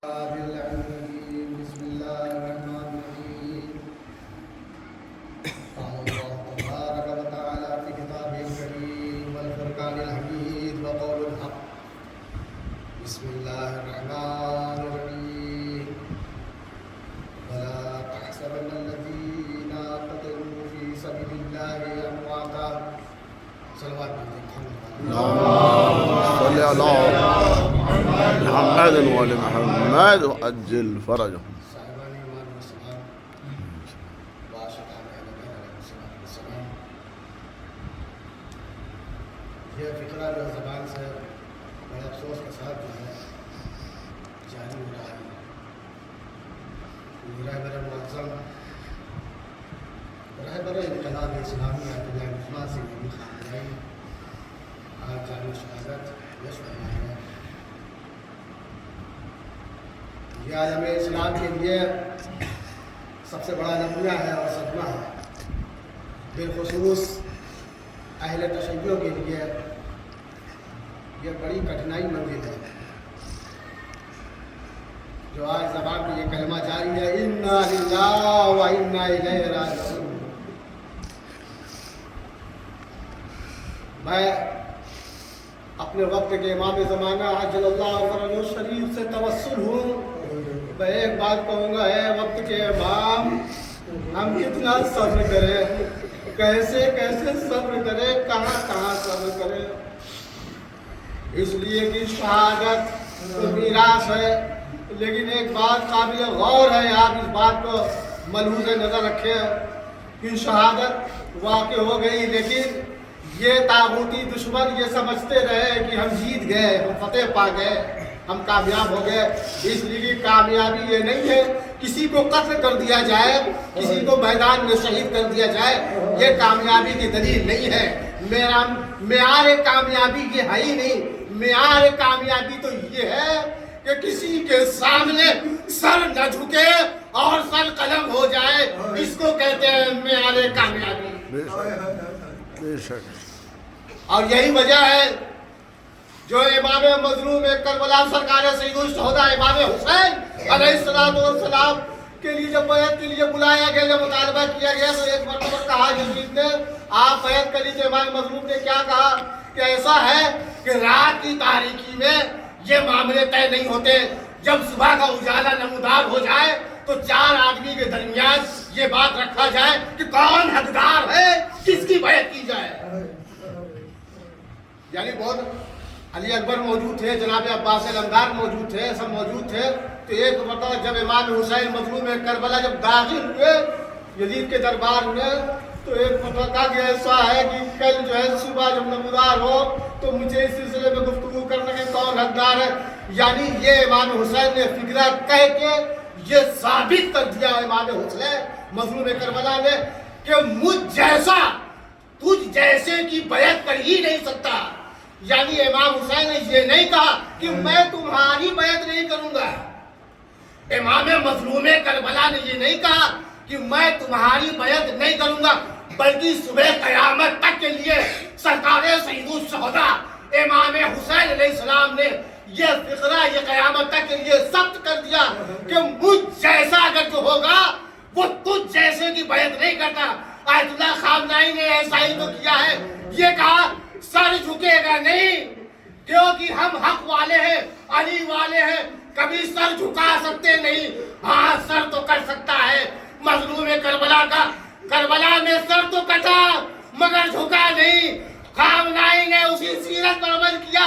بسم الله الرحمن الرحيم. قال الله تبارك وتعالى في كتابه الكريم والفرقان الحميد وقول الحق. بسم الله الرحمن الرحيم. ولا تحسبن الذين قتلوا في سبيل الله أمواتا. صلوات اللهم صل على محمد وآل محمد وعجل فرجهم. یہ فقرہ جو زبان سے بڑے افسوس کے ساتھ جو ہے جاری ہو رہا ہے. رہبر معظم رہبر انقلاب اسلامی آیت اللہ عثمان سے نبی خاندان آج جاری شہادت یش فرما ہے. یہ عالم اسلام کے لیے سب سے بڑا نمونہ ہے اور صدمہ ہے. بالخصوص اہل تشیع کے لیے یہ بڑی کٹھنائی منزل ہے جو آج زبان پہ یہ کلمہ جاری ہے انا للہ و انا الیہ راجعون. میں اپنے وقت کے امام زمانہ عجل اللہ فرجہ شریف سے توسل ہوں. میں ایک بات کہوں گا، اے وقت کے امام، ہم کتنا صبر کریں، کیسے کیسے صبر کریں، کہاں کہاں صبر کریں. اس لیے کہ شہادت تو میراث ہے، لیکن ایک بات قابل غور ہے، آپ اس بات کو ملحوظ نظر رکھیں کہ شہادت واقع ہو گئی، لیکن یہ طاغوتی دشمن یہ سمجھتے رہے کہ ہم جیت گئے، ہم فتح پا گئے، ہم کامیاب ہو گئے. اس لیے کامیابی یہ نہیں ہے کسی کو قتل کر دیا جائے، کسی کو میدان میں شہید کر دیا جائے، یہ کامیابی کی دلیل نہیں ہے. معیار کامیابی یہ ہے ہی نہیں. معیار کامیابی تو یہ ہے کہ کسی کے سامنے سر نہ جھکے اور سر قلم ہو جائے، اس کو کہتے ہیں معیار کامیابی. بے شک. اور یہی وجہ ہے جو امام مظلوم کربلا سرکار سید الشہداء امام حسین علیہ السلام کے لیے جب بیعت کے لیے بلایا گیا، جب مطالبہ کیا گیا تو ایک مرتبہ کہا یزید نے آپ بیعت کر لیجیے. امام مظلوم نے کیا کہا کہ ایسا ہے کہ رات کی تاریکی میں یہ معاملے طے نہیں ہوتے، جب صبح کا اجالا نمودار ہو جائے تو چار آدمی کے درمیان یہ بات رکھا جائے کہ کون حقدار ہے، کس کی بیعت کی جائے. یعنی بہت علی اکبر موجود تھے، جناب عباس علمدار موجود تھے، سب موجود تھے. تو ایک مرتبہ جب امام حسین مظلوم کربلا جب داخل ہوئے یزید کے دربار میں، تو ایک مرتبہ کہا کہ ایسا ہے کہ کل جو ہے صبح جب نمودار ہو تو مجھے اس سلسلے میں گفتگو کرنے کے کون حقدار ہے. یعنی یہ امام حسین نے فکرہ کہہ کے یہ ثابت کر دیا امام حسین مظلوم کربلا نے کہ مجھ جیسا تجھ جیسے کی بیعت کر ہی نہیں سکتا. یعنی امام حسین نے یہ نہیں کہا کہ میں تمہاری بیعت نہیں کروں گا. امام مظلوم کربلا نے یہ نہیں کہا کہ میں تمہاری بیعت نہیں کروں گا، بلکہ صبح قیامت تک کے لیے سرکار سید الشہداء امام حسین علیہ السلام نے یہ فقرہ یہ قیامت تک کے لیے ثبت کر دیا کہ مجھ جیسا اگر جو ہوگا وہ تجھ جیسے کی بیعت نہیں کرتا. آیت اللہ خامنائی نے ایسا ہی تو کیا ہے، یہ کہا سر جھکے گا نہیں کیونکہ ہم حق والے ہیں، علی والے ہیں، کبھی سر جھکا سکتے نہیں. ہاں سر تو کر سکتا ہے. مظلوم کربلا کا کربلا میں سر تو کٹا مگر جھکا نہیں. خامنائی نے اسی سیرت پر عمل کیا.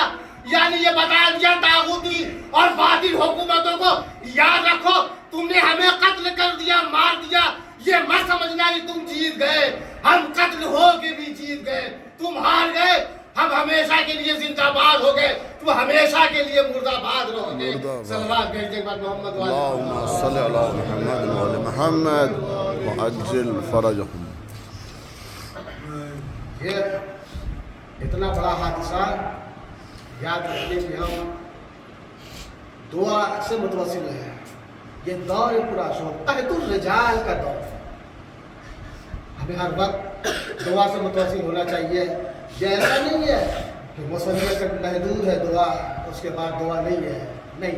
یعنی یہ بتا دیا طاغوتی اور باطل حکومتوں کو یاد رکھو تم نے ہمیں قتل کر دیا، مار دیا، یہ مت سمجھنا کہ تم جیت گئے. ہم قتل ہو کے بھی جیت گئے، تم ہار گئے، ہم ہمیشہ کے لیے زندہ باد ہو گئے، تم ہمیشہ کے لیے مردہ باد رہو گے. صلوات بھیجیں محمد اللهم صل على محمد وآل محمد وعجل فرجهم. یہ اتنا بڑا حادثہ یاد رکھیں کہ ہم دعا سے متوسل ہیں. یہ دور پورا شوق تحت الرجال کا دور. ہمیں ہر وقت دعا سے متوسل ہونا چاہیے. یہ ایسا نہیں ہے کہ مسلمان تک محدود ہے دعا، اس کے بعد دعا نہیں ہے. نہیں،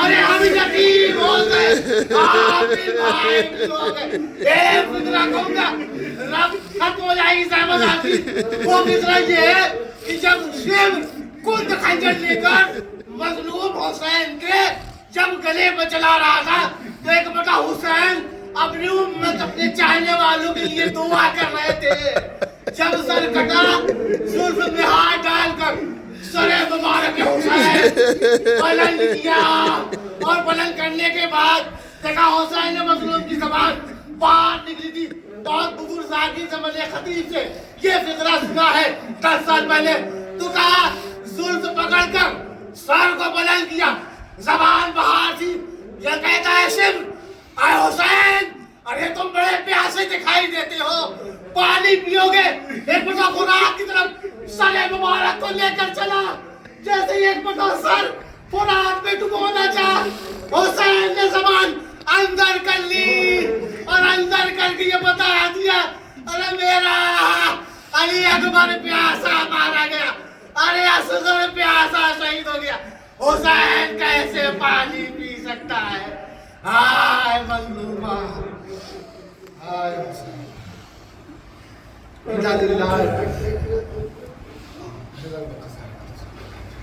ارے ہم یتیم ہو گئے آمین بھائی ہو گئے اے فکرہ کہوں گا رب ختم ہو جائے گی صاحبہ آتی وہ فکرہ یہ ہے کہ جب شیب کل خنجر لے کر مظلوم حسین کے جب گلے میں چلا رہا تھا تو ایک بڑا حسین اپنی امت اپنے چاہنے والوں کے لیے دعا کر رہے تھے جب سر کٹا زلف میں ہاتھ ڈال کر سر مبارک حسین بلند کیا اور بلند کرنے کے بعد دیکھا حسین نے مظلوم کی زبان باہر نکلی تھی بہت بزرگ ذاتی سے ملے خطیب سے یہ فکرہ سنا ہے 10 سال پہلے تو کہا زلف پکڑ کر سر کو بلند کیا زبان باہر تھی یہ کہتا ہے شم اے حسین ارے تم بڑے پیاسے دکھائی دیتے ہو پانی پیو گے ایک بڑا خوراک کی طرف سر مبارک کو لے کر چلا جیسے ہی ایک بڑا سر خوراک میں ڈبونا چاہ حسین نے زبان اندر کر لی اور اندر کر کے یہ بتا دیا ارے میرا علی اکبر پیاسا مارا گیا ارے اصغر پیاسا شہید ہو گیا حسین کیسے پانی پی سکتا ہے ہائے مظلومہ ہائے حسین انا للہ